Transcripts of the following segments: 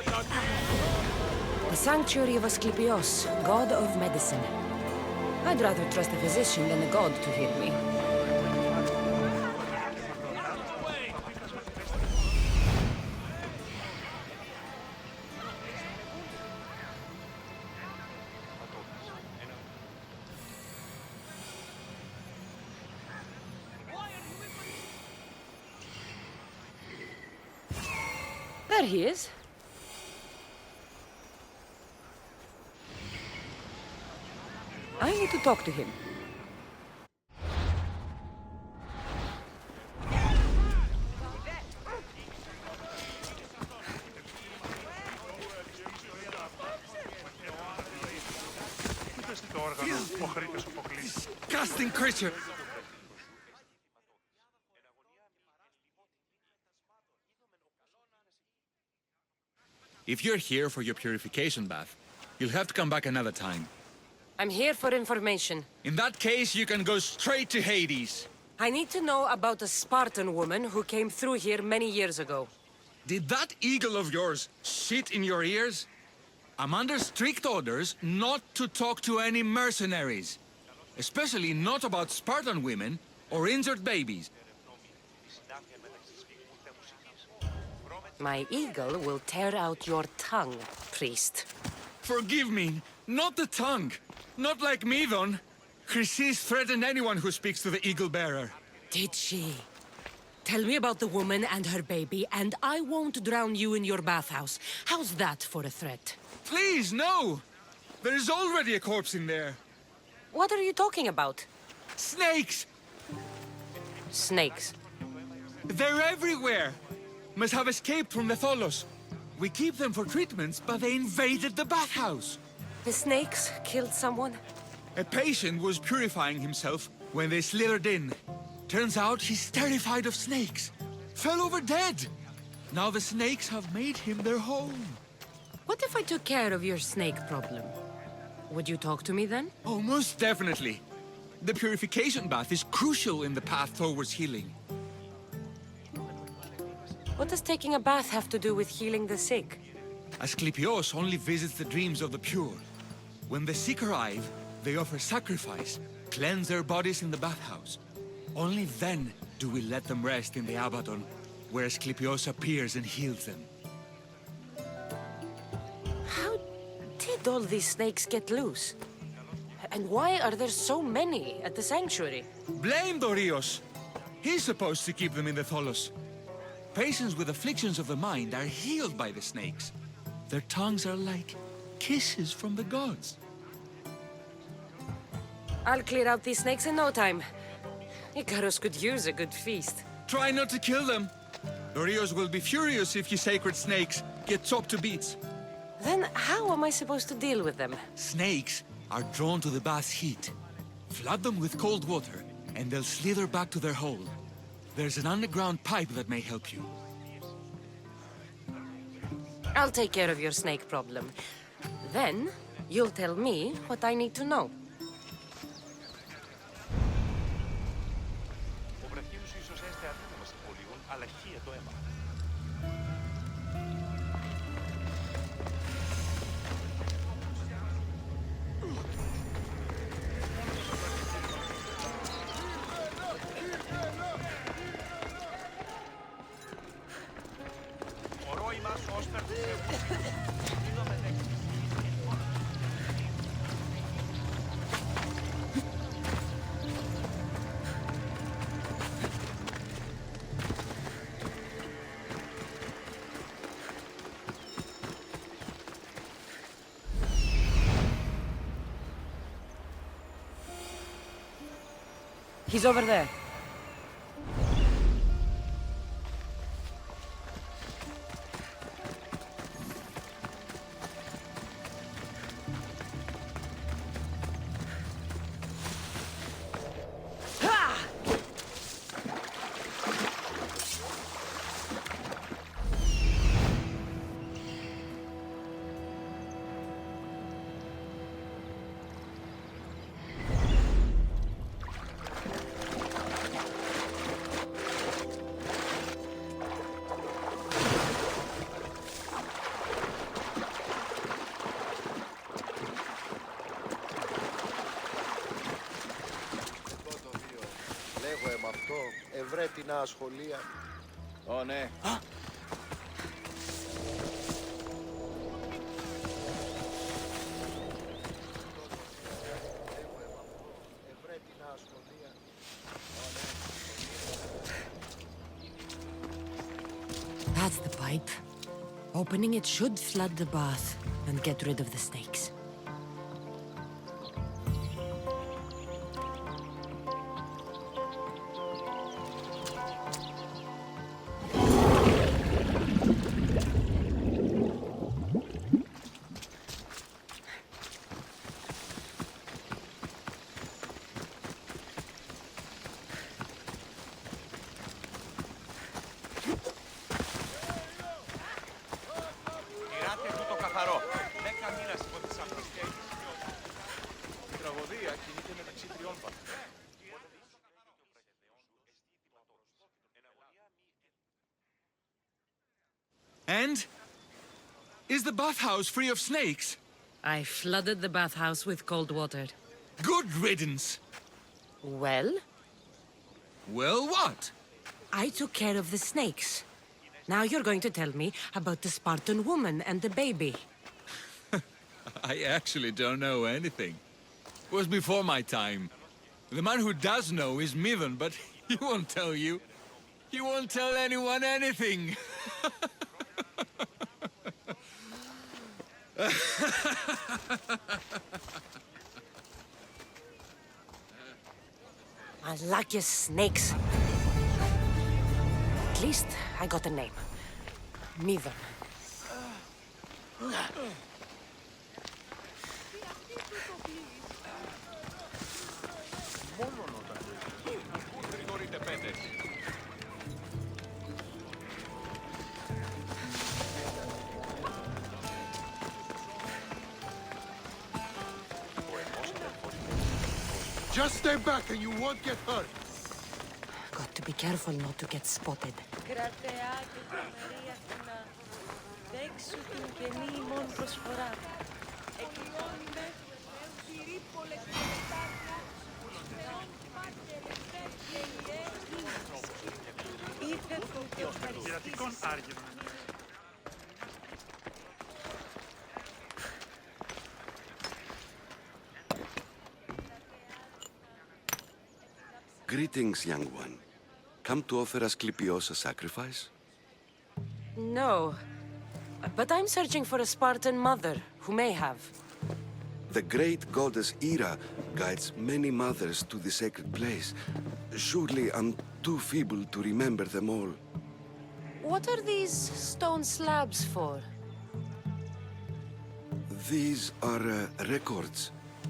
The Sanctuary of Asklepios, god of medicine. I'd rather trust a physician than a god to heal me. There he is. I need to talk to him. Disgusting creature! If you're here for your purification bath, you'll have to come back another time. I'm here for information. In that case, you can go straight to Hades. I need to know about a Spartan woman who came through here many years ago. Did that eagle of yours shit in your ears? I'm under strict orders not to talk to any mercenaries. Especially not about Spartan women or injured babies. My eagle will tear out your tongue, priest. Forgive me, not the tongue. Not like Myrrine. Chrysis threatened anyone who speaks to the eagle bearer. Did she? Tell me about the woman and her baby, and I won't drown you in your bathhouse. How's that for a threat? Please, no! There is already a corpse in there. What are you talking about? Snakes! Snakes. They're everywhere! Must have escaped from the Tholos. We keep them for treatments, but they invaded the bathhouse. The snakes killed someone? A patient was purifying himself when they slithered in. Turns out he's terrified of snakes. Fell over dead. Now the snakes have made him their home. What if I took care of your snake problem? Would you talk to me then? Oh, most definitely. The purification bath is crucial in the path towards healing. What does taking a bath have to do with healing the sick? Asklepios only visits the dreams of the pure. When the sick arrive, they offer sacrifice, cleanse their bodies in the bathhouse. Only then do we let them rest in the Abaddon, where Asklepios appears and heals them. How did all these snakes get loose? And why are there so many at the sanctuary? Blame Dorios! He's supposed to keep them in the Tholos. Patients with afflictions of the mind are healed by the snakes. Their tongues are like kisses from the gods. I'll clear out these snakes in no time. Icarus could use a good feast. Try not to kill them. Dorios will be furious if you sacred snakes get chopped to bits. Then how am I supposed to deal with them? Snakes are drawn to the bath's heat. Flood them with cold water, and they'll slither back to their hole. There's an underground pipe that may help you. I'll take care of your snake problem. Then, you'll tell me what I need to know. He's over there. φτηνά σχολεία. Ω, ναι. That's the pipe. Opening it should flood the bath and get rid of the snakes. Κεράτε τούτο καθαρό. 10 μήνας υπό τις αυτές και έχεις σημειώσει. Η τραγωδία κινείται μεταξύ τριών βαθμών. And? Is the bathhouse free of snakes? I flooded the bathhouse with cold water. Good riddance! Well, Well, what? I took care of the snakes. Now you're going to tell me about the Spartan woman and the baby. I actually don't know anything. It was before my time. The man who does know is Myrrine, but he won't tell you. He won't tell anyone anything. I like your snakes. At least I got a name. Myrrine. Μόνον όταν γρηγορείτε 5. Just stay back and you won't get hurt. Got to be careful not to get spotted. Κρατεά και τρομερή Αθηνά, δέξου την καινή ημών προσφορά. Εκκλειώνει με πυρήπολε και λετάρια, θεών πάτερ εφέ και ιέ, ήθε του και ευχαριστήσεις. Greetings, young one. Come to offer Asklepios a sacrifice? No. But I'm searching for a Spartan mother who may have. The great goddess Ira guides many mothers to the sacred place. Surely I'm too feeble to remember them all. What are these stone slabs for? These are records.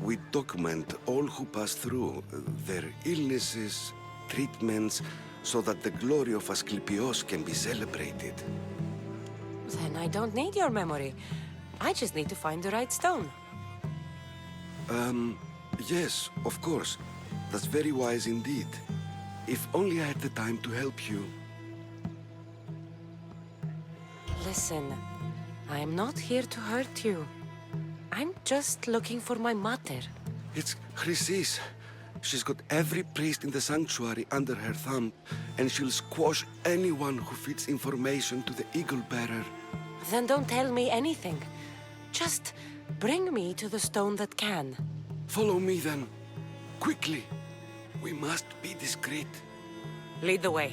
We document all who pass through, their illnesses, treatments, so that the glory of Asklepios can be celebrated. Then I don't need your memory. I just need to find the right stone. Yes, of course. That's very wise indeed. If only I had the time to help you. Listen, I'm not here to hurt you. I'm just looking for my mother. It's Chrysis. She's got every priest in the sanctuary under her thumb, and she'll squash anyone who feeds information to the eagle bearer. Then don't tell me anything. Just bring me to the stone that can. Follow me then. Quickly. We must be discreet. Lead the way.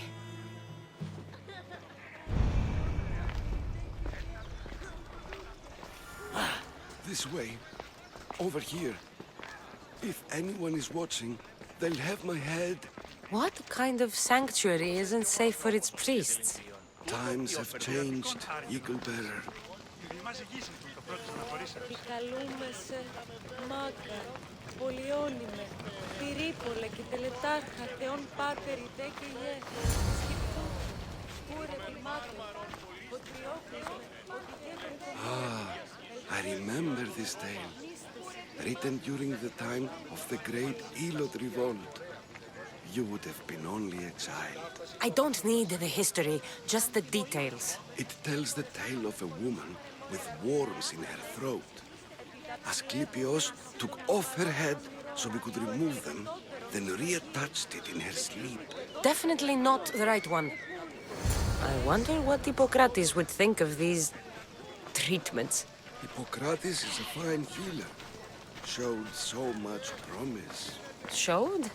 This way. Over here. If anyone is watching, they'll have my head. What kind of sanctuary isn't safe for its priests? Times have changed, eagle bearer. Επικαλούμε σε μάκα, πολιόνιμε, πυρήπολε και τελετάρχα, θεών πάτερ ητέ και ιέ, σκυπτού, πούρε ποιμάτων, ποτριόχλησμε, I remember this tale. Written during the time of the great Elot revolt. You would have been only a child. I don't need the history, just the details. It tells the tale of a woman with worms in her throat. Asklepios took off her head so we could remove them, then reattached it in her sleep. Definitely not the right one. I wonder what Hippocrates would think of these treatments. Hippocrates is a fine healer. Showed so much promise. Showed?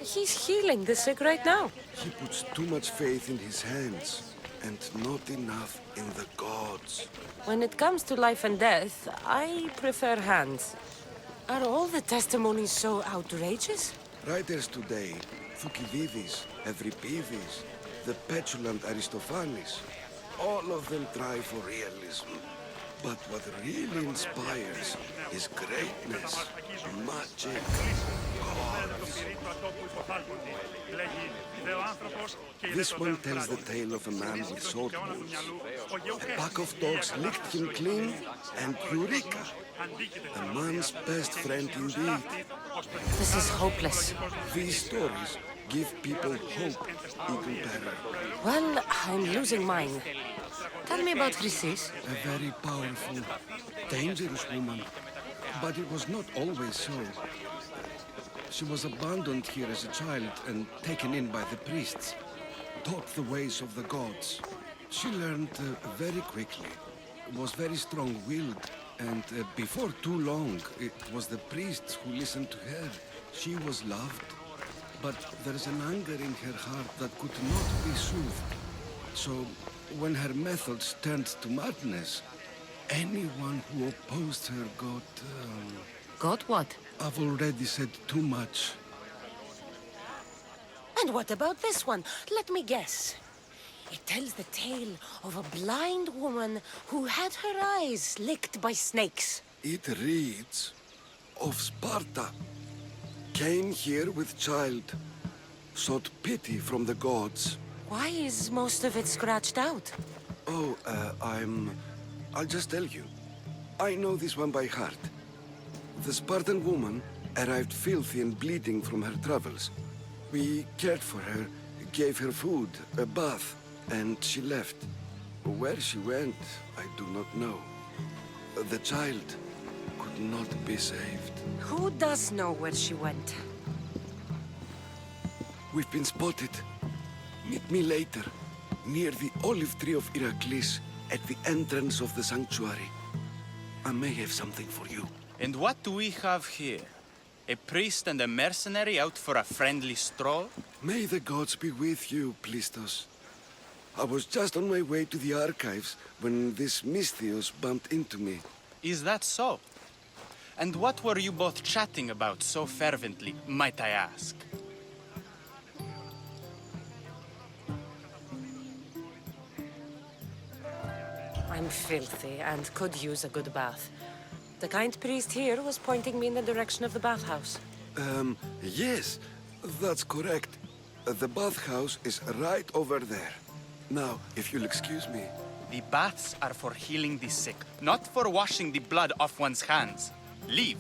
He's healing the sick right now. He puts too much faith in his hands, and not enough in the gods. When it comes to life and death, I prefer hands. Are all the testimonies so outrageous? Writers today, Thucydides, Euripides, the petulant Aristophanes, all of them try for realism. But what really inspires is greatness, magic, gods. This one tells the tale of a man with sword wounds. A pack of dogs licked him clean, and Eureka! A man's best friend indeed. This is hopeless. These stories give people hope, Eagle Bearer. Well, I'm losing mine. Tell me about Chrysis. A very powerful, dangerous woman. But it was not always so. She was abandoned here as a child and taken in by the priests. Taught the ways of the gods. She learned very quickly. Was very strong-willed. And before too long, it was the priests who listened to her. She was loved. But there is an anger in her heart that could not be soothed. So, when her methods turned to madness, anyone who opposed her got... Got what? I've already said too much. And what about this one? Let me guess. It tells the tale of a blind woman who had her eyes licked by snakes. It reads of Sparta. Came here with child. Sought pity from the gods. Why is most of it scratched out? Oh, I'll just tell you. I know this one by heart. The Spartan woman arrived filthy and bleeding from her travels. We cared for her, gave her food, a bath, and she left. Where she went, I do not know. The child could not be saved. Who does know where she went? We've been spotted. Meet me later, near the olive tree of Heracles, at the entrance of the sanctuary. I may have something for you. And what do we have here? A priest and a mercenary out for a friendly stroll? May the gods be with you, Plistos. I was just on my way to the archives when this Misthios bumped into me. Is that so? And what were you both chatting about so fervently, might I ask? I'm filthy and could use a good bath. The kind priest here was pointing me in the direction of the bathhouse. Yes, that's correct. The bathhouse is right over there. Now, if you'll excuse me. The baths are for healing the sick, not for washing the blood off one's hands. Leave.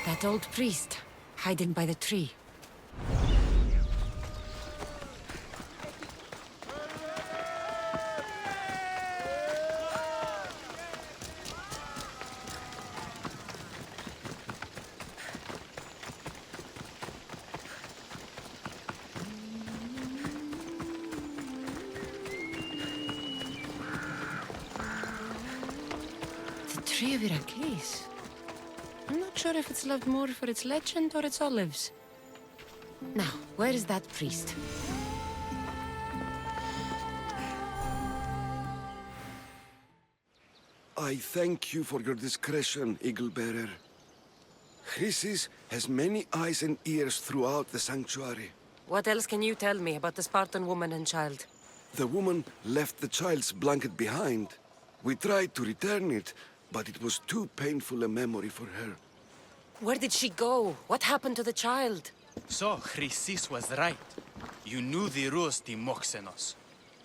That old priest, hiding by the tree. The tree of Heracles. I'm not sure if it's loved more for its legend or its olives. Now, where is that priest? I thank you for your discretion, Eagle Bearer. Chrysis has many eyes and ears throughout the sanctuary. What else can you tell me about the Spartan woman and child? The woman left the child's blanket behind. We tried to return it, but it was too painful a memory for her. Where did she go? What happened to the child? So, Chrysis was right. You knew the rules, Timoxenos.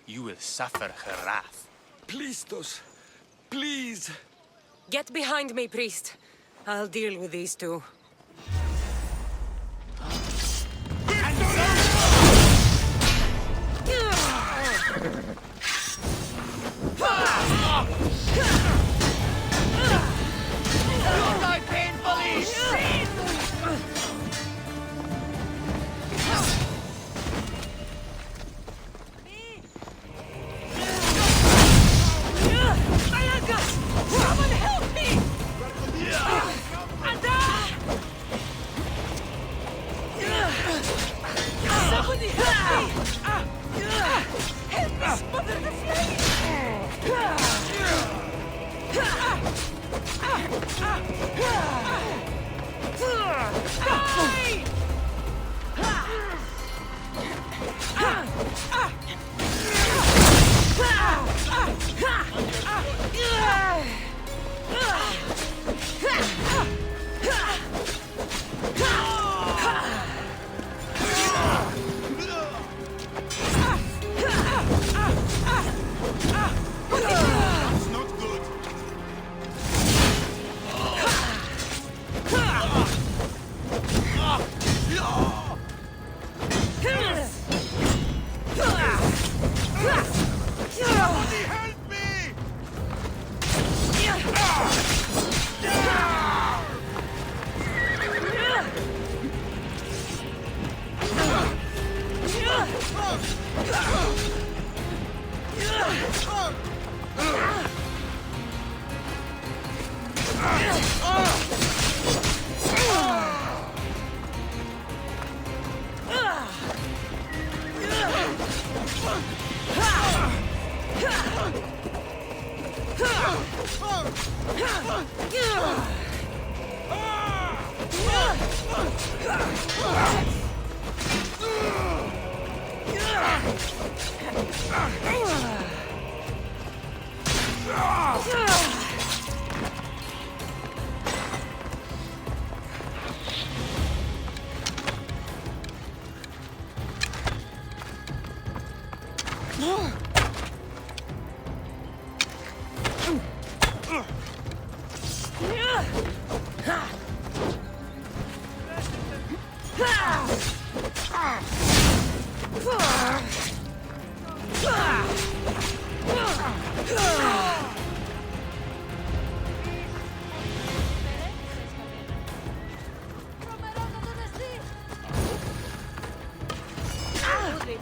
You will suffer her wrath. Plistos, please. Get behind me, priest. I'll deal with these two.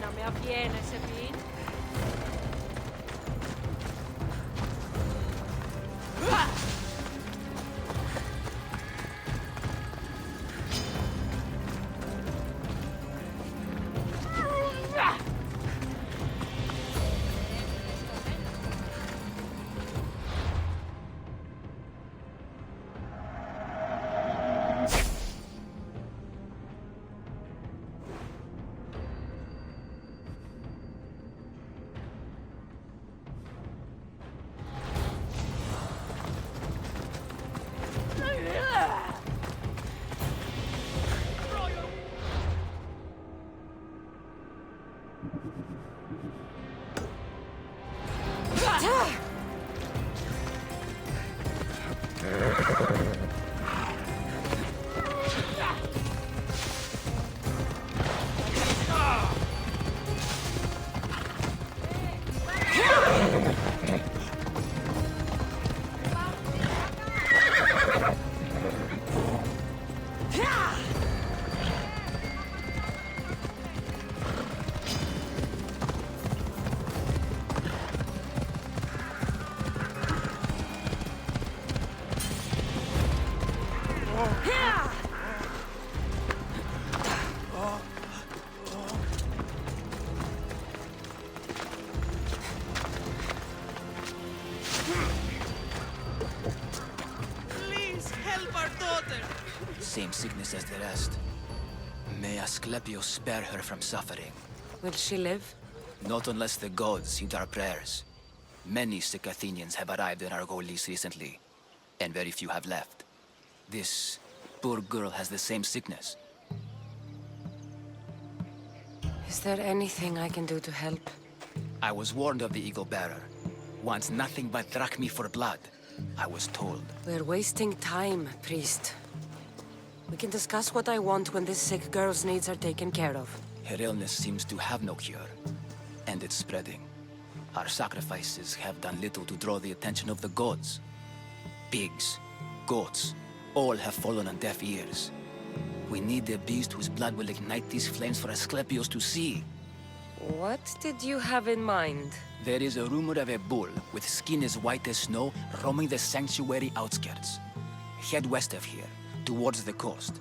Να με αβγαίνεσαι, Πιν. Same sickness as the rest. May Asklepios spare her from suffering. Will she live? Not unless the gods heed our prayers. Many sick Athenians have arrived in Argolis recently, and very few have left. This poor girl has the same sickness. Is there anything I can do to help? I was warned of the Eagle Bearer. Wants nothing but drachmi for blood, I was told. We're wasting time, priest. We can discuss what I want when this sick girl's needs are taken care of. Her illness seems to have no cure, and it's spreading. Our sacrifices have done little to draw the attention of the gods. Pigs, goats, all have fallen on deaf ears. We need a beast whose blood will ignite these flames for Asklepios to see. What did you have in mind? There is a rumor of a bull with skin as white as snow roaming the sanctuary outskirts. Head west of here, towards the coast.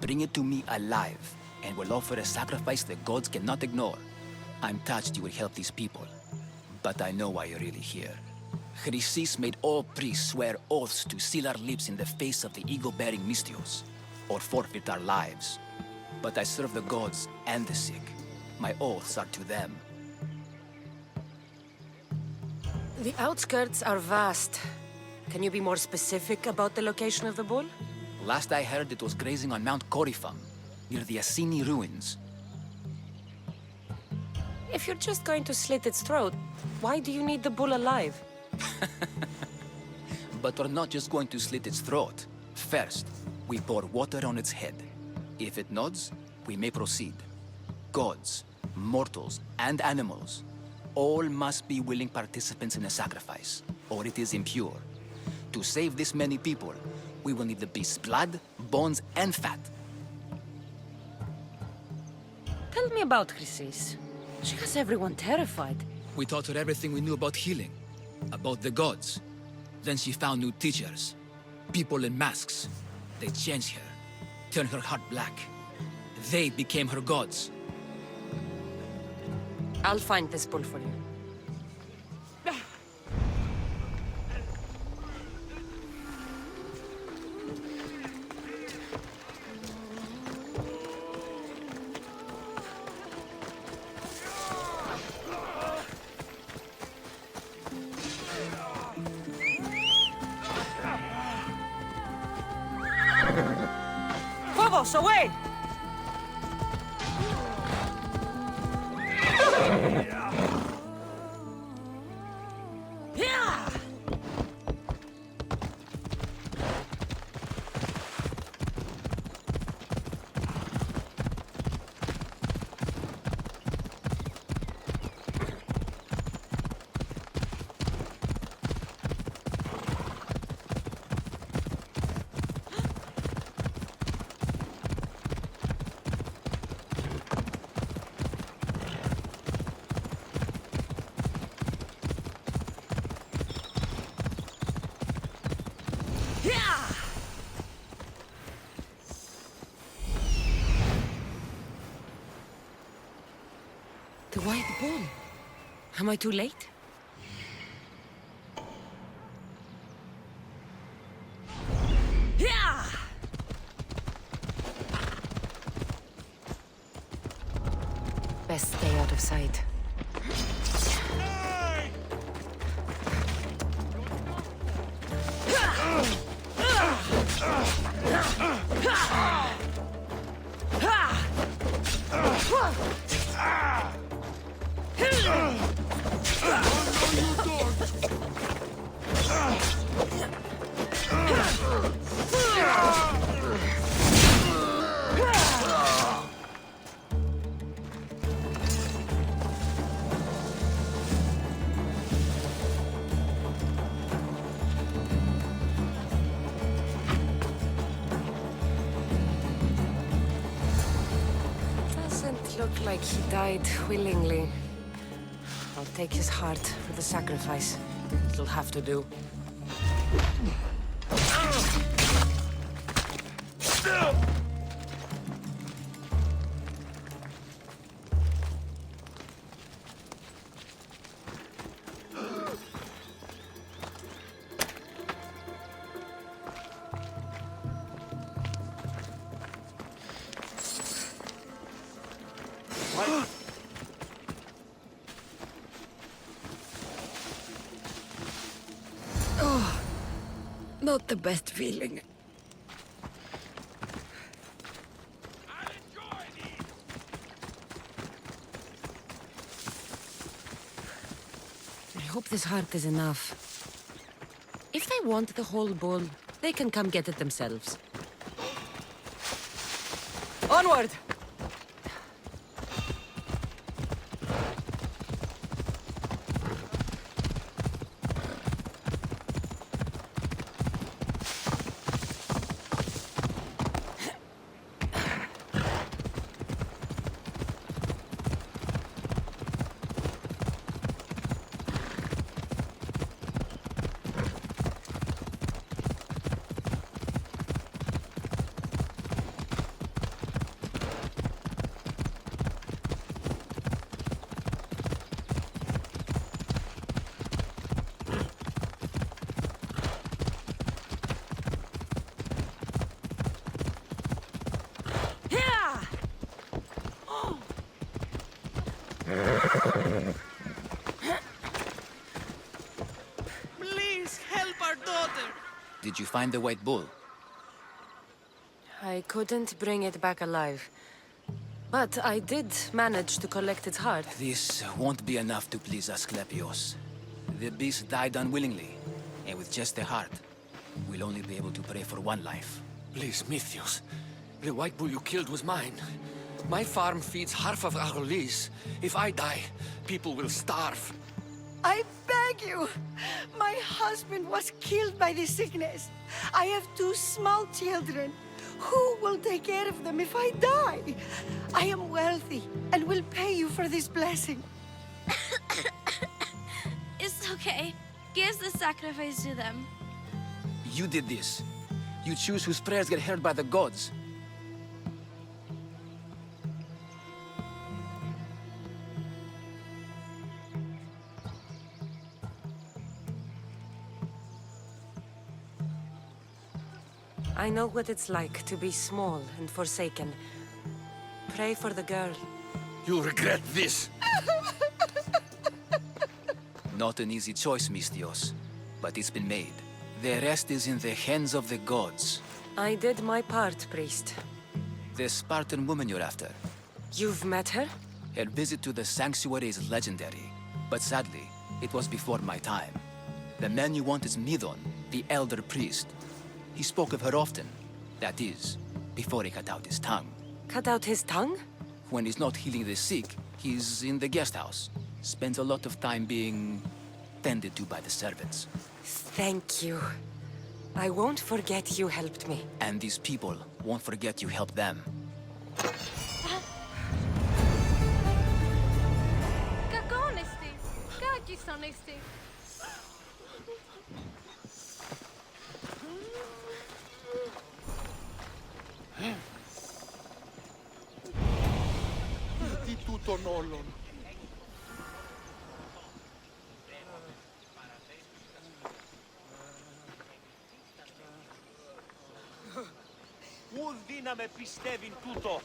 Bring it to me alive, and we'll offer a sacrifice the gods cannot ignore. I'm touched you will help these people, but I know why you're really here. Chrysis made all priests swear oaths to seal our lips in the face of the eagle-bearing Mystios, or forfeit our lives. But I serve the gods and the sick. My oaths are to them. The outskirts are vast. Can you be more specific about the location of the bull? Last I heard, it was grazing on Mount Corifam, near the Assini ruins. If you're just going to slit its throat, why do you need the bull alive? But we're not just going to slit its throat. First, we pour water on its head. If it nods, we may proceed. Gods, mortals, and animals, all must be willing participants in a sacrifice, or it is impure. To save this many people, we will need the beast's blood, bones, and fat. Tell me about Chrysis. She has everyone terrified. We taught her everything we knew about healing, about the gods. Then she found new teachers, people in masks. They changed her, turned her heart black. They became her gods. I'll find this bull for you. Phobos, away! The white bull. Am I too late? Best stay out of sight. Look like he died willingly. I'll take his heart for the sacrifice. It'll have to do. Not the best feeling. hope this heart is enough. If they want the whole bull, they can come get it themselves. Onward! Please help our daughter. Did you find the white bull? I couldn't bring it back alive. But I did manage to collect its heart. This won't be enough to please Asklepios. The beast died unwillingly, and with just the heart, we'll only be able to pray for one life. Please, Mythios. The white bull you killed was mine. My farm feeds half of Arolis. If I die, people will starve. I beg you! My husband was killed by this sickness. I have 2 small children. Who will take care of them if I die? I am wealthy and will pay you for this blessing. It's okay. Give the sacrifice to them. You did this. You choose whose prayers get heard by the gods. I know what it's like to be small and forsaken. Pray for the girl. You'll regret this. Not an easy choice, Mystios, but it's been made. The rest is in the hands of the gods. I did my part, priest. The Spartan woman you're after. You've met her? Her visit to the sanctuary is legendary, but sadly, it was before my time. The man you want is Myrrine, the elder priest. He spoke of her often. That is, before he cut out his tongue. Cut out his tongue? When he's not healing the sick, he's in the guest house. Spends a lot of time being tended to by the servants. Thank you. I won't forget you helped me. And these people won't forget you helped them. Κακόνεστη. Κάκισονεστη. Τι τούτον όλων. Ου δύναμε πιστεύειν τούτο.